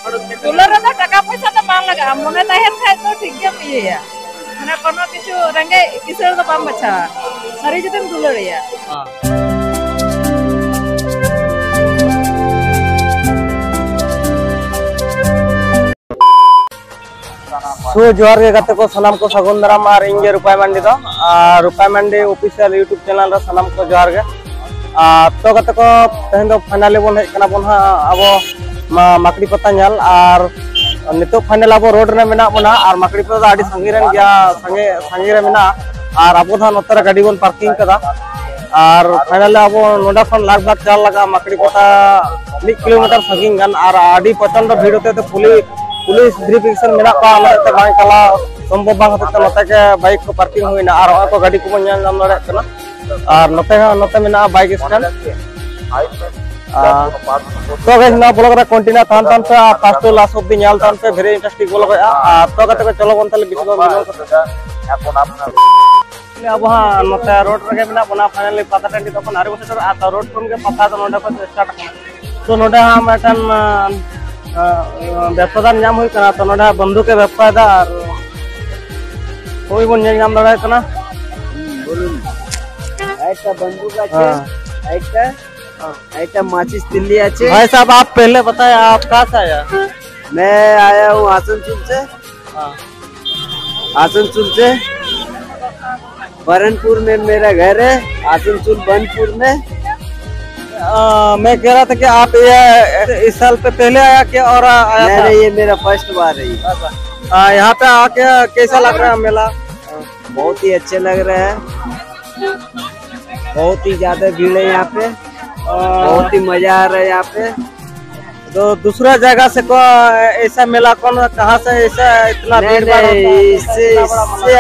दुलर रे टाका पैसा तो बांग लगा मने तहन खाय तो ठीक गेम इया माने कोनो किछु रंगे किसर तो बाम बचा सारी जतन दुलर या सो जोहार के गाते को सलाम को सगुन दाराम और इंगे रुपाय मंडी दो रुपाय मंडी ऑफिशियल यूट्यूब चैनल रे सलाम को जोहार के तो गाते को तहन दो फाइनली बोन हेज कना बोन हा अबो माकड़ी पता नाल और नितो फाइनल अबो रोड रे मेना बोना और माकड़ी पता आडी संगी रन गया संगी रे मेना और अबो धा नोतर गाड़ी बोन पार्किंग कदा और फाइनल अबो नोडा खन लगभग चाल लगा माकड़ी पता 1 किलोमीटर संगी गन और आडी प्रचंड भीड़ होते तो पुलिस वेरिफिकेशन मेना का हमते बाय कला संभव बांग होते नोते के बाइक को पार्किंग होइना और को गाड़ी को ᱧᱮᱞ ᱧᱟᱢ ᱫᱟᱲᱮᱭᱟᱜ ᱠᱟᱱᱟ और नोते मेना बाइक स्टैंड तो गाइस ना ब्लॉग रे कंटिन्यू तान से first to last of the ᱧᱮᱞ तान पे वेरी इंटरेस्टिंग ब्लॉग है तो गाते को चलो बन तले बिसो मिलन को এখন আপনার अब हां नोते रोड रे मेना बना फाइनली पता टंडी तखन आरे बसे तो रोड कोन के पता तो नोडे को स्टार्ट तो नोडे हम एटन व्यवसादार नाम हुई कना तो नोडा बंधु के व्यवसादार कोई बन नाम दड़ा कना बोलूं ऐसा बंधु का छे ऐसा माचिस दिल्ली আছে भाई साहब आप पहले बताएं आप कहां से आया मैं आया हूं आसनसोल से आसनसोल से बरनपुर में मेरा घर है आसनसोल बनपुर में मैं कह रहा था कि आप ये इस साल पे पहले आया क्या और आया था? ये मेरा फर्स्ट बार है यहाँ पे आके कैसा लग रहा है मेला बहुत ही अच्छे लग रहा है बहुत ही ज्यादा भीड़ है यहाँ पे बहुत ही मजा आ रहा है यहाँ पे तो दूसरा जगह से को ऐसा मेला कौन कहाँ से ऐसा इतना भीड़ इससे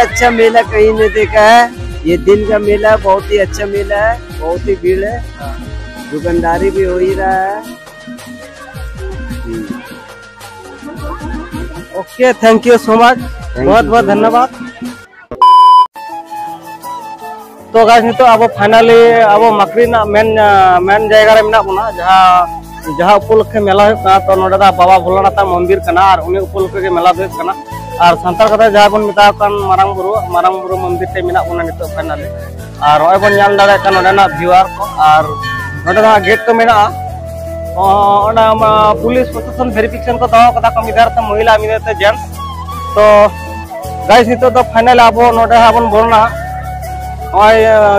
अच्छा मेला कहीं नहीं देखा है ये दिन का मेला है बहुत ही अच्छा मेला है बहुत ही भीड़ है दुकानदारी भी हो ही रहा है okay thank you so much बहुत बहुत धन्यवाद तो गाइस तो अब फाइनली अब माकड़ी ना मेन जगह रे मेना बना जहां उपलक्षे मेला होना तो नोडा बाबा भोलानाथ मंदिर कना और उनी उपलक्षे के मेला होना कना और संताल कथा जहां बन मिता कान मारांग बुरु मंदिर ते मेना बना नितो फाइनली और ओय बन ᱧᱮᱞ दाड़े का नोडा ना व्यूअर को और नोडा गेट को मेना पुलिस प्रशासन वेरिफिकेशन को दवा कथा को मिदार ते महिला मिदार ते जेंट्स तो गाइस नितो तो फाइनल अब नोडा बन बोलना ओय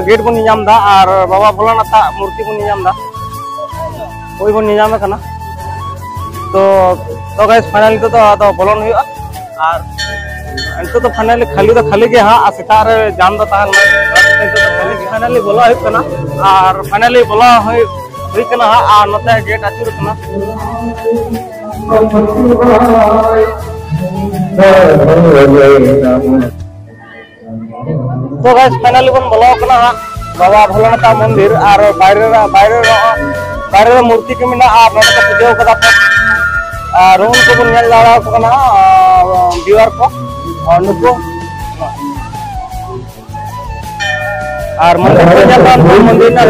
गेट बन ᱧᱟᱢ दा और बाबा भोलानाथ मूर्ति बन ᱧᱟᱢ दा ओय बन ᱧᱟᱢ कना तो गाइस फाइनली तो बोलन हुआ और इनको तो फाइनली के हां सेता रे जाम दा ताहल फाइनली बोला है कना और फाइनली बोला है कना और नते गेट अचुर कना तो गाइस फाइनली बन बोला कना बाबा भोलानाथ मंदिर और बाहर मूर्ति के मिना और नते को पूजा कदा और उनको बन ᱧᱮᱞ दाड़ा कना व्यूअर को और नुको और मंदिर ना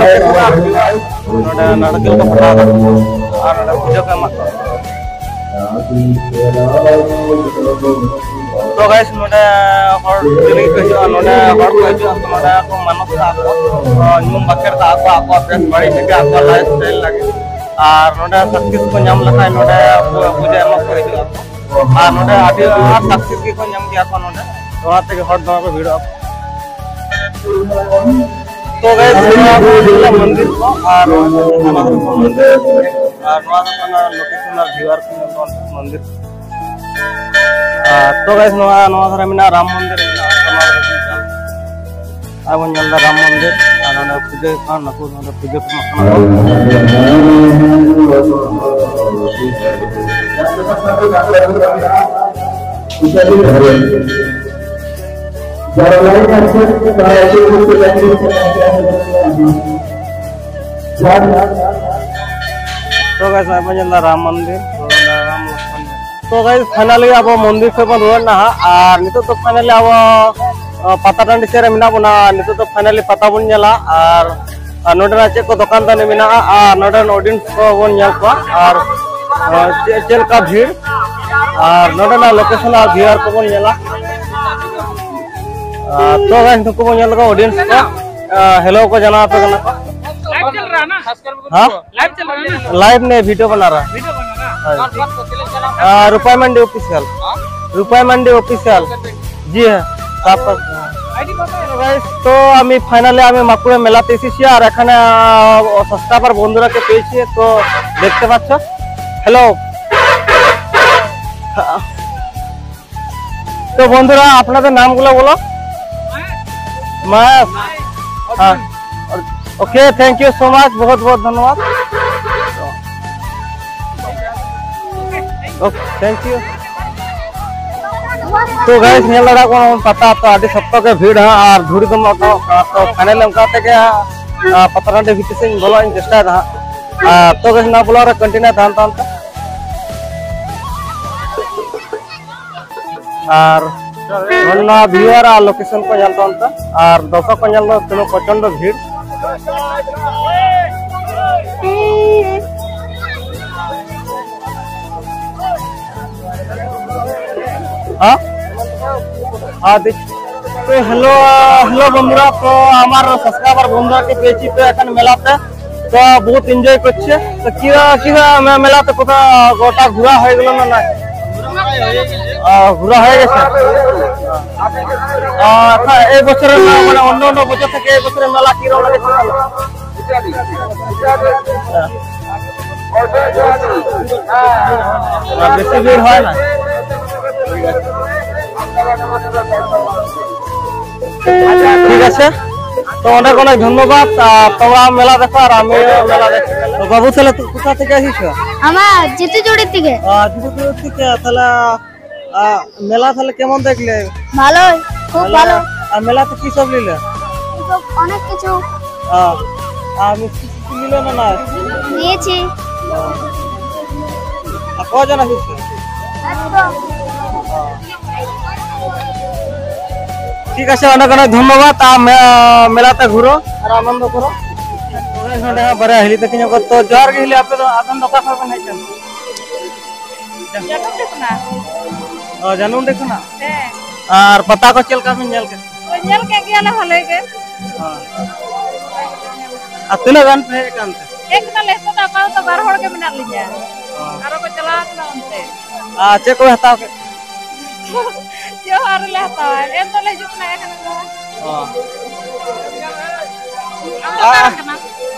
नड़किल को पटा और पूजा का मत तो गाइस नोडे हर दिल्ली को नोडे हर को मानव था को नियम बकर था को फ्रेश बड़ी से को लाइफ स्टाइल लगे और नोडे सक्सेस को नाम लखा नोडे पूजा एम को और नोडे आदि सक्सेस की को नाम गया को नोडे तोते के हर दवा को भीड़ तो गाइस मंदिर को और लोकेशन और व्यूअर मंदिर तो गाइस नवा मेना राम मंदिर अब ᱧᱮᱞदा राम मंदिर और पूजा का नको पूजा तो गाइस राम मंदिर तो गाइस फाइनली अब मंदिर से बन रुआना और नितो तो फाइनली अब पता टांडी से मेना बना नितो तो फाइनली पता बन नेला और नोडना चे को दुकान दानी मेना और नोडन ऑडियंस को बन नेल को और चेल का भीड़ और नोडना लोकेशन और व्यूअर को बोल नेला तो गाइस नुको बोल नेला को ऑडियंस को हेलो को जाना पे करना लाइव चल रहा ना हां लाइव चल रहा है ना लाइव ने वीडियो बना रहा वीडियो बना रहा रुपए मंडी ऑफिशियल रुपए मंडी ऑफिशियल जी है তারপর आईडी बताओ গাইস তো আমি ফাইনালি আমি মাকুড়ে মেলাতে এসেছি আর এখানে সাবস্ক্রাইবার বন্ধুরাকে পেয়েছি তো দেখতে পাচ্ছ হ্যালো তো বন্ধুরা আপনাদের নামগুলো বলো মাস okay thank you so much बहुत बहुत धन्यवाद ओके थैंक यू तो गाइस नेल लड़ा को पता तो आदि सप्ताह के भीड़ है और धूरी दम तो फाइनल हम कहते के पतरा दे भीतर से बोला इन चेष्टा था तो गाइस ना बोला कंटिन्यू थान थान और वरना व्यूअर आ लोकेशन को जानता हूं और दर्शक को जानलो तुम प्रचंड भीड़ हाँ तो हेलो हेलो बंधुरा तो हमार सब्सक्राइबर बंधुरा के पेजी पे এখন মেলাতে তো বহুত এনজয় করছে তো কি মেলাতে কোথা গোটা ঘোরা হয়ে গেল না না ঘোরা হয়ে গেছে আচ্ছা এই বছরের মানে অন্য অন্য বছর থেকে এই বছরের মেলা কি রকম লাগছে বেশি ভিড় হয় না ঠিক আছে তো অনেক অনেক ধন্যবাদ তোমরা মেলা দেখো আর আমি মেলা দেখি তো বাবু তাহলে তুই কোথা থেকে আসিস আমার জিতুজুড়ি থেকে জিতুজুড়ি থেকে তাহলে মেলা তাহলে কেমন দেখলে ভালো খুব ভালো আর মেলাতে কি সব নিলে অনেক কিছু আমি কি নিলে না না নিয়েছি কজন আসিস ঠিক আছে অনেক অনেক ধন্যবাদ মেলাতে ঘুরো আর আনন্দ করো বারে হেলি দেখি তো জোয়ার গেলে আপনি আনন্দ কা করবেন নাই जानू देखना জানুন দেখো না है আর पता को चल का में नेल के तो नेल के गेला भले के अतने गान पे कांते एक ना लेतो ता पाओ तो बार होड़ के मिना लिया आरो को चला ना उनते चे को हटाओ के जो हार लेता है ए तो ले जुकना है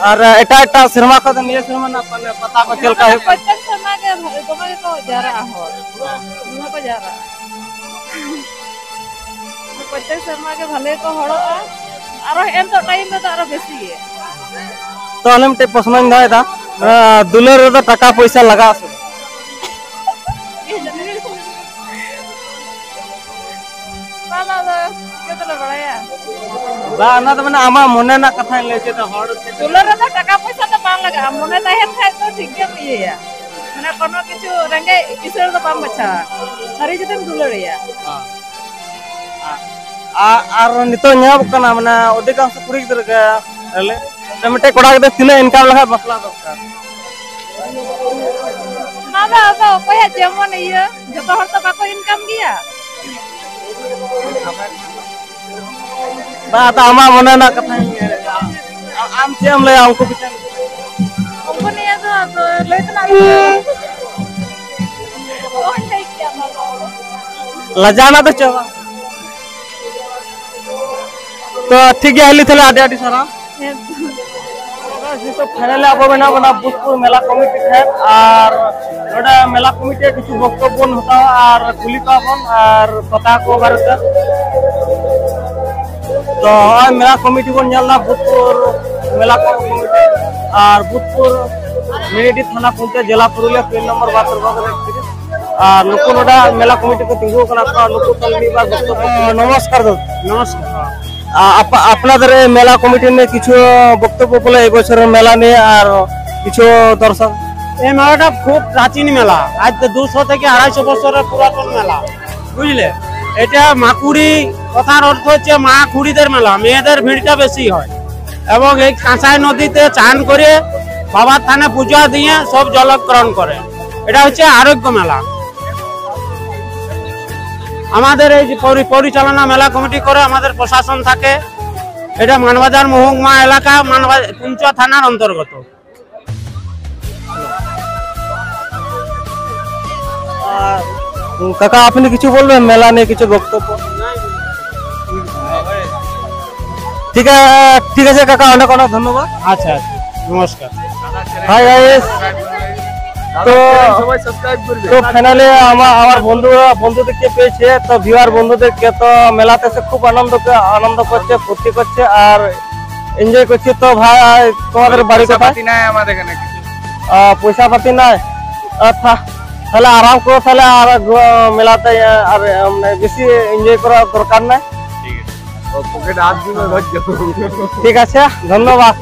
और एटा एटा शर्मा को तो निये शर्मा ना पता को चल का है पचन शर्मा के तुम्हारे को जरा हो तुम को जरा पचन शर्मा के भले को हड़ो आरो एन तो टाइम में तो आरो बेसी है तो हम ते पसंद दाय था दुलर तो टका पैसा लगा से मामा के तो बड़ाया बा ना तो माने आमा मने ना कथा लेचे तो हड़ दुलर तो टका पैसा तो बांग लगा मने ताहेन खाय तो ठीक के ये माने कोनो किछु रंगे किसर तो बाम बचा सारी जतन दुलर या আর নিতো ᱧᱟᱢ ᱠᱟᱱᱟ মানে অধিকাংশ কুড়ি ᱜᱤᱫᱽᱨᱟᱹ ᱜᱮ ᱟᱞᱮ ᱢᱤᱫᱴᱮ ᱠᱚᱲᱟ ᱜᱤᱫᱽᱨᱟᱹ ᱛᱤᱱᱟᱹᱜ ᱤᱱᱠᱟᱢ ᱞᱮᱠᱷᱟᱱ ᱵᱟᱯᱞᱟ ᱫᱚᱨᱠᱟর मामा अब ओया जेमन ये जतो हर तो बाको इनकम गया बा ता आमा मने ना कथा आम चेम ले हमको बिचार हमको नहीं तो लेतना ओ नहीं किया मामा लजाना तो चवा तो ठीक है हेली थले आडे आडे सारा तो फाइनली अब बना बना भूतपुर मेला कमिटी है और ओडा मेला कमिटी কিছু বক্তব্য হতা আর খুলি পাবন আর কথা কো বারতে তো হয় মেলা কমিটি কোন জানলা ভূতপুর মেলা কমিটি আর ভূতপুর মিনিটি থানা পঞ্চায়েত জেলা পুরুলিয়া 3 নম্বর বাতর বাজার আর লোকনোডা মেলা কমিটি কো তিঙ্গু কোনা লোক কলমি বা বক্তব্য নমস্কার নমস্কার আপনাদের মেলা কমিটি নিয়ে কিছু বক্তব্য বলে এই বছরের মেলা নিয়ে আর কিছু দর্শক এই মেলাটা খুব প্রাচীন মেলা আজ 200 থেকে 250 বছরের পুরাতন মেলা বুঝলে এটা মাকুড়ি কথার অর্থ হচ্ছে মা খুড়িদের মেলা মেয়েদের ভিড়টা বেশি হয় এবং এই কাঁসাই নদীতে চান করে বাবার থানে পূজা দিয়ে সব জলগ্রহণ করে এটা হচ্ছে আরোগ্য মেলা আমাদের এই যে পরিচালনা মেলা কমিটি করে আমাদের প্রশাসন থাকে। এটা মানবাজার মহকুমা এলাকা, মানবাজার পুঞ্চা থানার অন্তর্গত। আর কাকা আপনি কিছু বলবেন মেলা নিয়ে কিছু বক্তব্য? ঠিক আছে কাকা, অনেক অনেক ধন্যবাদ। আচ্ছা আচ্ছা, নমস্কার। হাই গাইস, তো ফাইনালি আমার বন্ধুদেরকে পেয়েছে, তো ভিউয়ার বন্ধুদেরকে, তো মেলাতে এসে খুব আনন্দ করছে, ফুর্তি করছে আর এনজয় করছে। তো ভাই তোমাদের বাড়ি কোথায়? পয়সা পাতি নাই, তাহলে আরাম করো, তাহলে আর মেলাতে আর বেশি এনজয় করার দরকার নাই। ঠিক আছে, ধন্যবাদ।